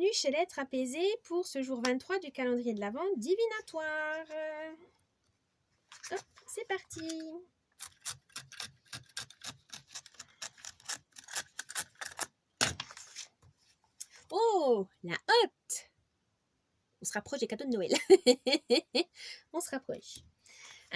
Bienvenue chez l'être apaisé pour ce jour 23 du calendrier de l'Avent divinatoire. Hop, c'est parti. Oh, la hotte. On se rapproche des cadeaux de Noël. On se rapproche.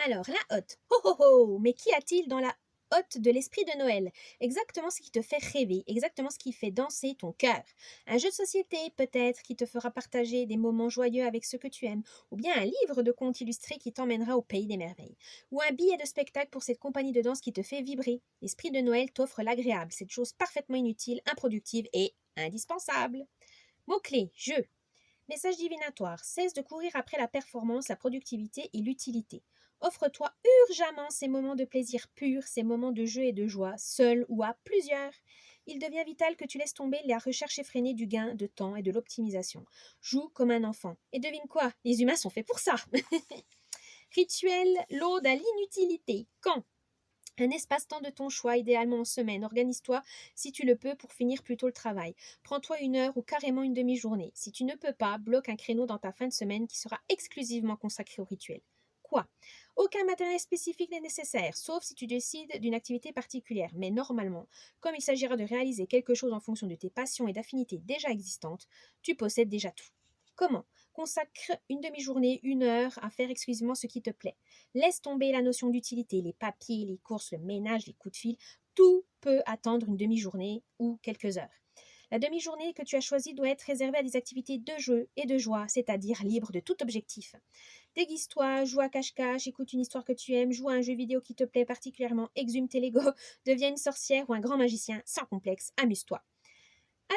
Alors, la hotte. Oh oh oh, mais qu'y a-t-il dans la hotte de l'esprit de Noël? Exactement ce qui te fait rêver, exactement ce qui fait danser ton cœur. Un jeu de société, peut-être, qui te fera partager des moments joyeux avec ceux que tu aimes, ou bien un livre de contes illustrés qui t'emmènera au pays des merveilles, ou un billet de spectacle pour cette compagnie de danse qui te fait vibrer. L'esprit de Noël t'offre l'agréable, cette chose parfaitement inutile, improductive et indispensable. Mots-clés, jeu. Message divinatoire, cesse de courir après la performance, la productivité et l'utilité. Offre-toi urgemment ces moments de plaisir pur, ces moments de jeu et de joie, seul ou à plusieurs. Il devient vital que tu laisses tomber la recherche effrénée du gain de temps et de l'optimisation. Joue comme un enfant. Et devine quoi? Les humains sont faits pour ça. Rituel, l'ode à l'inutilité. Quand? Un espace-temps de ton choix, idéalement en semaine. Organise-toi, si tu le peux, pour finir plus tôt le travail. Prends-toi 1 heure ou carrément une demi-journée. Si tu ne peux pas, bloque un créneau dans ta fin de semaine qui sera exclusivement consacré au rituel. Quoi? Aucun matériel spécifique n'est nécessaire, sauf si tu décides d'une activité particulière. Mais normalement, comme il s'agira de réaliser quelque chose en fonction de tes passions et d'affinités déjà existantes, tu possèdes déjà tout. Comment? Consacre une demi-journée, 1 heure à faire exclusivement ce qui te plaît. Laisse tomber la notion d'utilité, les papiers, les courses, le ménage, les coups de fil. Tout peut attendre une demi-journée ou quelques heures. La demi-journée que tu as choisie doit être réservée à des activités de jeu et de joie, c'est-à-dire libre de tout objectif. Déguise-toi, joue à cache-cache, écoute une histoire que tu aimes, joue à un jeu vidéo qui te plaît particulièrement, exhume tes Legos, deviens une sorcière ou un grand magicien, sans complexe, amuse-toi.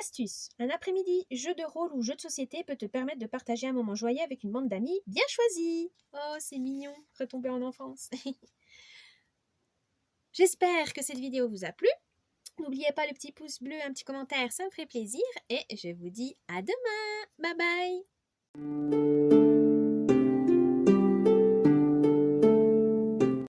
Astuce. Un après-midi jeu de rôle ou jeu de société peut te permettre de partager un moment joyeux avec une bande d'amis bien choisie. Oh, c'est mignon, retomber en enfance. J'espère que cette vidéo vous a plu. N'oubliez pas le petit pouce bleu, un petit commentaire, ça me ferait plaisir. Et je vous dis à demain. Bye bye.